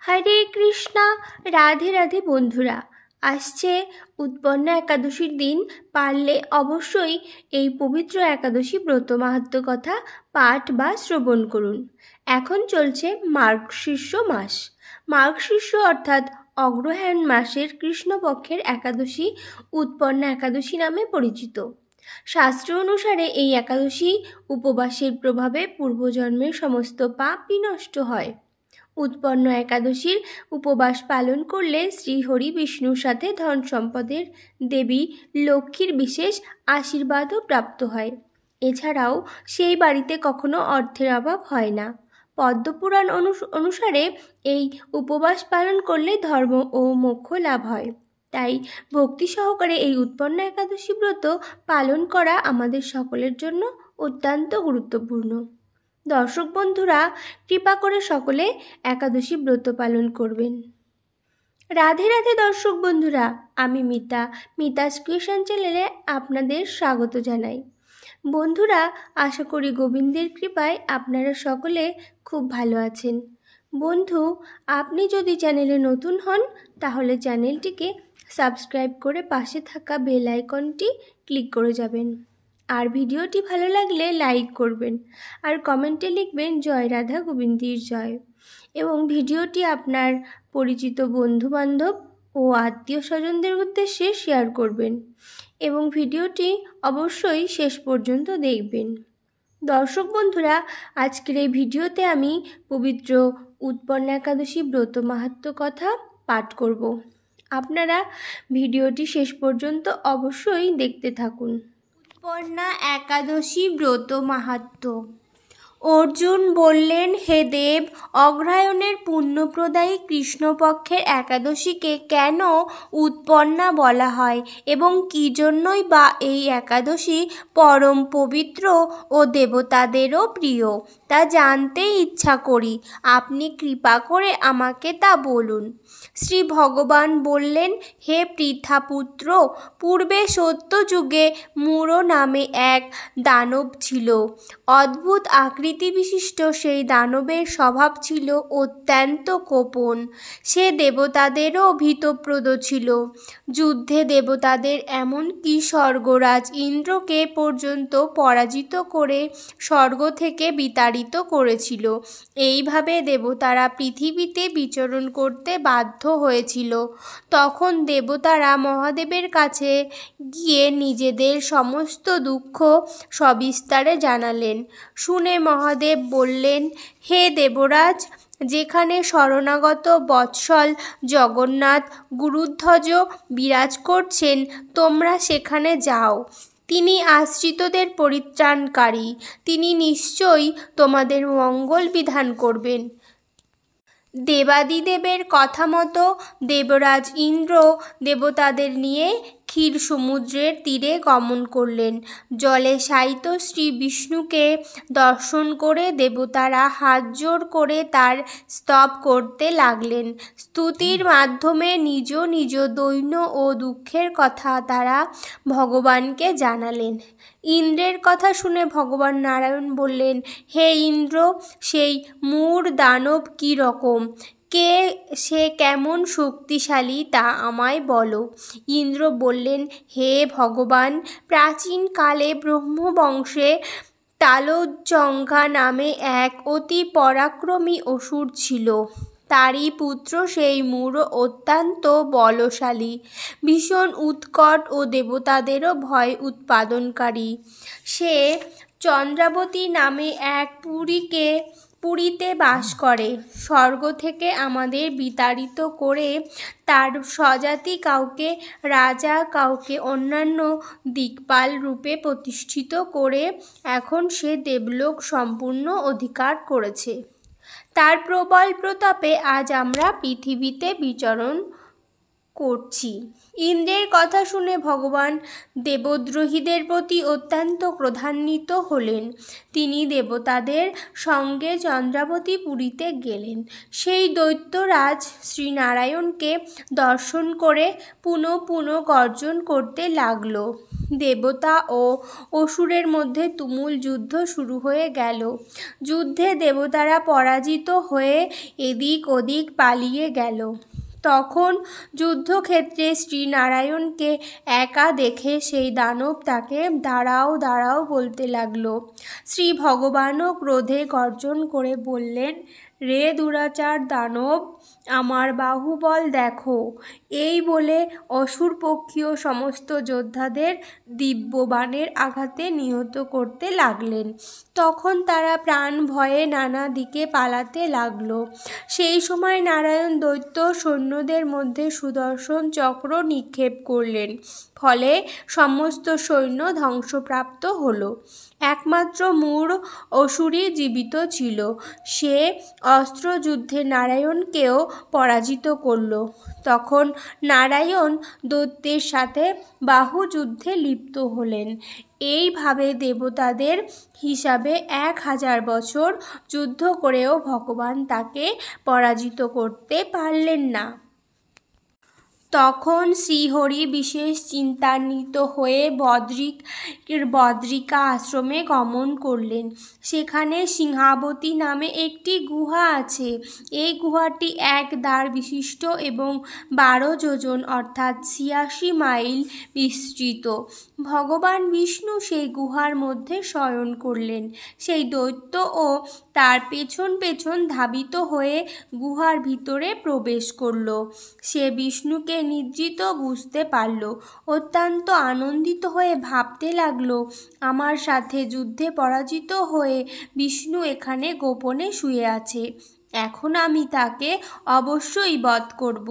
হরে কৃষ্ণা। রাধে রাধে বন্ধুরা, আসছে উৎপন্না একাদশীর দিন। পারলে অবশ্যই এই পবিত্র একাদশী ব্রত মাহাত্ম্য কথা পাঠ বা শ্রবণ করুন। এখন চলছে মার্গশীর্ষ মাস। মার্গশীর্ষ অর্থাৎ অগ্রহায়ণ মাসের কৃষ্ণপক্ষের একাদশী উৎপন্না একাদশী নামে পরিচিত। শাস্ত্র অনুসারে এই একাদশী উপবাসের প্রভাবে পূর্বজন্মের সমস্ত পাপ বিনষ্ট হয়। উৎপন্ন একাদশীর উপবাস পালন করলে শ্রীহরি বিষ্ণুর সাথে ধন সম্পদের দেবী লক্ষ্মীর বিশেষ আশীর্বাদও প্রাপ্ত হয়। এছাড়াও সেই বাড়িতে কখনো অর্থের অভাব হয় না। পদ্মপুরাণ অনুসারে এই উপবাস পালন করলে ধর্ম ও মোক্ষ লাভ হয়। তাই ভক্তি সহকারে এই উৎপন্ন একাদশী ব্রত পালন করা আমাদের সকলের জন্য অত্যন্ত গুরুত্বপূর্ণ। দর্শক বন্ধুরা, কৃপা করে সকলে একাদশী ব্রত পালন করবেন। রাধে রাধে দর্শক বন্ধুরা, আমি মিতাস ক্রিয়েশন চ্যানেলে আপনাদের স্বাগত জানাই। বন্ধুরা, আশা করি গোবিন্দের কৃপায় আপনারা সকলে খুব ভালো আছেন। বন্ধু, আপনি যদি চ্যানেলে নতুন হন তাহলে চ্যানেলটিকে সাবস্ক্রাইব করে পাশে থাকা বেল আইকনটি ক্লিক করে যাবেন। আর ভিডিওটি ভালো লাগলে লাইক করবেন আর কমেন্টে লিখবেন জয় রাধা গোবিন্দের জয়। এবং ভিডিওটি আপনার পরিচিত বন্ধুবান্ধব ও আত্মীয় স্বজনদের উদ্দেশ্যে শেয়ার করবেন এবং ভিডিওটি অবশ্যই শেষ পর্যন্ত দেখবেন। দর্শক বন্ধুরা, আজকের এই ভিডিওতে আমি পবিত্র উৎপন্না একাদশী ব্রত মাহাত্ম্য কথা পাঠ করব। আপনারা ভিডিওটি শেষ পর্যন্ত অবশ্যই দেখতে থাকুন। উৎপন্না একাদশী ব্রত মাহাত্ম্য। অর্জুন বললেন, হে দেব, অগ্রহায়ণের পুণ্যপ্রদায়ী কৃষ্ণপক্ষের একাদশীকে কেন উৎপন্না বলা হয় এবং কী জন্যই বা এই একাদশী পরম পবিত্র ও দেবতাদেরও প্রিয় তা জানতে ইচ্ছা করি। আপনি কৃপা করে আমাকে তা বলুন। শ্রী ভগবান বললেন, হে পৃথাপুত্র, পূর্বে সত্যযুগে মূঢ় নামে এক দানব ছিল। অদ্ভুত আকৃতি বিশিষ্ট সেই দানবের স্বভাব ছিল অত্যন্ত কোপন। সে দেবতাদেরও ভীতপ্রদ ছিল। যুদ্ধে দেবতাদের এমনকি স্বর্গরাজ ইন্দ্রকে পর্যন্ত পরাজিত করে স্বর্গ থেকে বিতাড়িত করেছিল। এইভাবে দেবতারা পৃথিবীতে বিচরণ করতে বাধ্য হয়েছিল। তখন দেবতারা মহাদেবের কাছে গিয়ে নিজেদের সমস্ত দুঃখ সবিস্তারে জানালেন। শুনে মহাদেব বললেন, হে দেবরাজ, যেখানে শরণাগত বৎসল জগন্নাথ গুরুধ্বজ বিরাজ করছেন তোমরা সেখানে যাও। তিনি আশ্রিতদের পরিত্রাণকারী, তিনি নিশ্চয়ই তোমাদের মঙ্গল বিধান করবেন। দেবাদিদেবের কথা মতো দেবরাজ ইন্দ্র দেবতাদের নিয়ে ক্ষীর সমুদ্রের তীরে গমন করলেন। জলে শায়িত শ্রী বিষ্ণুকে দর্শন করে দেবতারা হাত জোড় করে তার স্তব করতে লাগলেন। স্তুতির মাধ্যমে নিজ নিজ দৈন্য ও দুঃখের কথা তারা ভগবানকে জানালেন। ইন্দ্রের কথা শুনে ভগবান নারায়ণ বললেন, হে ইন্দ্র, সেই মূঢ় দানব কী রকম, সে কেমন শক্তিশালী তা আমায় বলো। ইন্দ্র বললেন, হে ভগবান, প্রাচীন কালে ব্রহ্মবংশে তালোজ্জঙ্ঘা নামে এক অতি পরাক্রমী অসুর ছিল। তারই পুত্র সেই মূঢ় অত্যন্ত বলশালী, ভীষণ উৎকট ও দেবতাদেরও ভয় উৎপাদনকারী। সে চন্দ্রাবতী নামে এক পুরীতে বাস করে। স্বর্গ থেকে আমাদের বিতাড়িত করে তার স্বজাতি কাউকে রাজা, কাউকে অন্যান্য দিকপাল রূপে প্রতিষ্ঠিত করে এখন সে দেবলোক সম্পূর্ণ অধিকার করেছে। তার প্রবল প্রতাপে আজ আমরা পৃথিবীতে বিচরণ করছি। ইন্দ্রের কথা শুনে ভগবান দেবদ্রোহীদের প্রতি অত্যন্ত ক্রোধান্বিত হলেন। তিনি দেবতাদের সঙ্গে চন্দ্রাবতী পুরীতে গেলেন। সেই দৈত্যরাজ শ্রীনারায়ণকে দর্শন করে পুনঃ পুনঃ গর্জন করতে লাগল। দেবতা ও অসুরের মধ্যে তুমুল যুদ্ধ শুরু হয়ে গেল। যুদ্ধে দেবতারা পরাজিত হয়ে এদিক ওদিক পালিয়ে গেল। তখন যুদ্ধক্ষেত্রে শ্রীনারায়ণকে একা দেখে সেই দানব তাকে দাঁড়াও দাঁড়াও বলতে লাগলো। শ্রী ভগবানও ক্রোধে গর্জন করে বললেন, রে দুরাচার দানব, আমার বাহুবল দেখো। এই বলে অসুরপক্ষীয় সমস্ত যোদ্ধাদের দিব্য বাণের আঘাতে নিহত করতে লাগলেন। তখন তারা প্রাণ ভয়ে নানা দিকে পালাতে লাগলো। সেই সময় নারায়ণ দৈত্য সৈন্যদের মধ্যে সুদর্শন চক্র নিক্ষেপ করলেন। ফলে সমস্ত সৈন্য ধ্বংসপ্রাপ্ত হলো। একমাত্র মূঢ় অসুরই জীবিত ছিল। সে অস্ত্রযুদ্ধে নারায়ণকেও পরাজিত করল। তখন নারায়ণ দৈত্যের সাথে বাহুযুদ্ধে লিপ্ত হলেন। এইভাবে দেবতাদের হিসাবে 1000 বছর যুদ্ধ করেও ভগবান তাকে পরাজিত করতে পারলেন না। তখন শ্রীহরি বিশেষ চিন্তান্বিত হয়ে বদ্রিকা আশ্রমে গমন করলেন। সেখানে সিংহাবতী নামে একটি গুহা আছে। এই গুহাটি 1 দ্বার বিশিষ্ট এবং 12 যোজন অর্থাৎ 86 মাইল বিস্তৃত। ভগবান বিষ্ণু সেই গুহার মধ্যে শয়ন করলেন। সেই দৈত্য ও তার পেছন পেছন ধাবিত হয়ে গুহার ভিতরে প্রবেশ করল। সে বিষ্ণুকে নিদ্রিত বুঝতে পারল। অত্যন্ত আনন্দিত হয়ে ভাবতে লাগলো, আমার সাথে যুদ্ধে পরাজিত হয়ে বিষ্ণু এখানে গোপনে শুয়ে আছে। এখন আমি তাকে অবশ্যই বধ করব।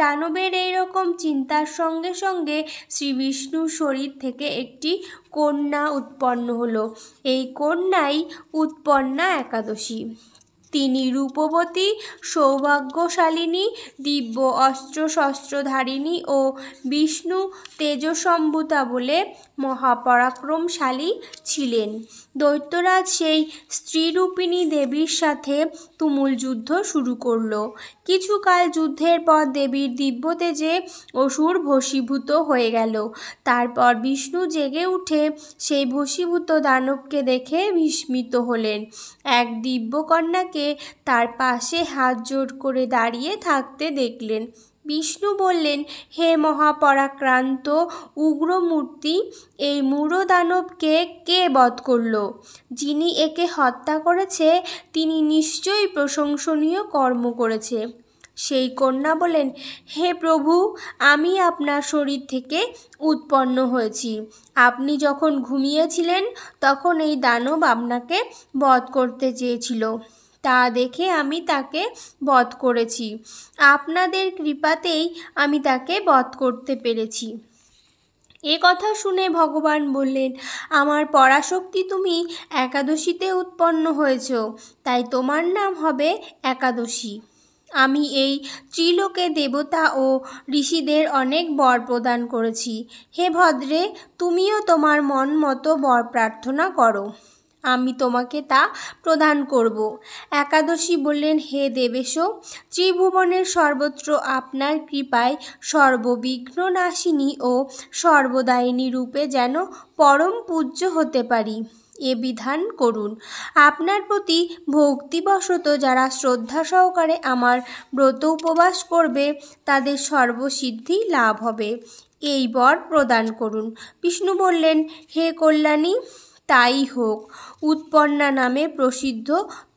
দানবের এইরকম চিন্তার সঙ্গে সঙ্গে শ্রী বিষ্ণুর শরীর থেকে একটি কন্যা উৎপন্ন হলো। এই কন্যাই উৎপন্না একাদশী। তিনি রূপবতী, সৌভাগ্যশালিনী, দিব্য অস্ত্রশস্ত্রধারিণী ও বিষ্ণু তেজসম্ভূতা বলে মহাপরাক্রমশালী ছিলেন। দৈত্যরাজ সেই স্ত্রীরূপিণী দেবীর সাথে তুমুল যুদ্ধ শুরু করল। কিছুকাল যুদ্ধের পর দেবীর দিব্য তেজে অসুর ভস্মীভূত হয়ে গেল। তারপর বিষ্ণু জেগে উঠে সেই ভস্মীভূত দানবকে দেখে বিস্মিত হলেন। এক দিব্যকন্যাকে তার পাশে হাত জোড় করে দাঁড়িয়ে থাকতে দেখলেন। বিষ্ণু বললেন, হে মহাপরাক্রান্ত উগ্রমূর্তি, এই মূঢ় দানবকে কে বধ করল? যিনি একে হত্যা করেছে তিনি নিশ্চয়ই প্রশংসনীয় কর্ম করেছে। সেই কন্যা বলেন, হে প্রভু, আমি আপনার শরীর থেকে উৎপন্ন হয়েছি। আপনি যখন ঘুমিয়েছিলেন তখন এই দানব আপনাকে বধ করতে চেয়েছিল। তা দেখে আমি তাকে বধ করেছি। আপনাদের কৃপাতেই আমি তাকে বধ করতে পেরেছি। এ কথা শুনে ভগবান বললেন, আমার পরাশক্তি, তুমি একাদশীতে উৎপন্ন হয়েছ, তাই তোমার নাম হবে একাদশী। আমি এই ত্রিলোকে দেবতা ও ঋষিদের অনেক বর প্রদান করেছি। হে ভদ্রে, তুমিও তোমার মন মতো বর প্রার্থনা করো, আমি তোমাকে তা প্রদান করব। একাদশী বললেন, হে দেবেশ, ত্রিভুবনের সর্বত্র আপনার কৃপায় সর্ববিঘ্ন নাশিনী ও সর্বদায়িনী রূপে যেন পরম পূজ্য হতে পারি, এ বিধান করুন। আপনার প্রতি ভক্তিবশত যারা শ্রদ্ধা সহকারে আমার ব্রত উপবাস করবে তাদের সর্বসিদ্ধি লাভ হবে, এই বর প্রদান করুন। বিষ্ণু বললেন, হে কল্যাণী, তাই হোক। উৎপন্না নামে প্রসিদ্ধ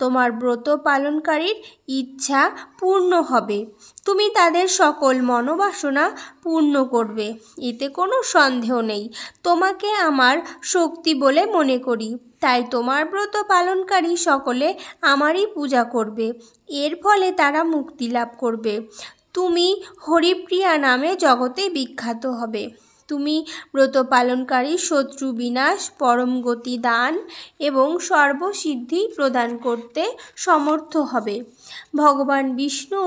তোমার ব্রত পালনকারীর ইচ্ছা পূর্ণ হবে। তুমি তাদের সকল মনোবাসনা পূর্ণ করবে, এতে কোনো সন্দেহ নেই। তোমাকে আমার শক্তি বলে মনে করি, তাই তোমার ব্রত পালনকারী সকলে আমারই পূজা করবে। এর ফলে তারা মুক্তি লাভ করবে। তুমি হরিপ্রিয়া নামে জগতে বিখ্যাত হবে। তুমি ব্রত পালনকারী শত্রু বিনাশ, পরম গতি দান এবং সর্বসিদ্ধি প্রদান করতে সমর্থ হবে। ভগবান বিষ্ণু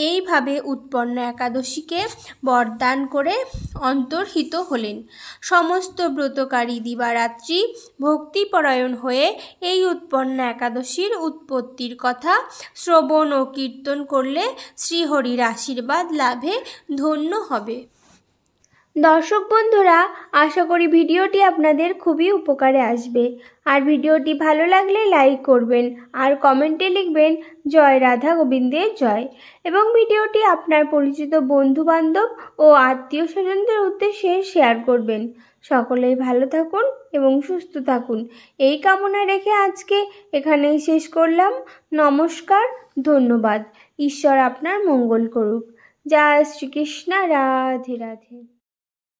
এইভাবে উৎপন্না একাদশীকে বরদান করে অন্তর্হিত হলেন। সমস্ত ব্রতকারী দিবারাত্রি ভক্তিপরায়ণ হয়ে এই উৎপন্না একাদশীর উৎপত্তির কথা শ্রবণ ও কীর্তন করলে শ্রীহরির আশীর্বাদ লাভে ধন্য হবে। দর্শক বন্ধুরা, আশা করি ভিডিওটি আপনাদের খুবই উপকারে আসবে। আর ভিডিওটি ভালো লাগলে লাইক করবেন আর কমেন্টে লিখবেন জয় রাধা গোবিন্দের জয়। এবং ভিডিওটি আপনার পরিচিত বন্ধুবান্ধব ও আত্মীয় স্বজনদের উদ্দেশ্যে শেয়ার করবেন। সকলেই ভালো থাকুন এবং সুস্থ থাকুন, এই কামনা রেখে আজকে এখানেই শেষ করলাম। নমস্কার, ধন্যবাদ। ঈশ্বর আপনার মঙ্গল করুক। জয় শ্রীকৃষ্ণ, রাধে রাধে।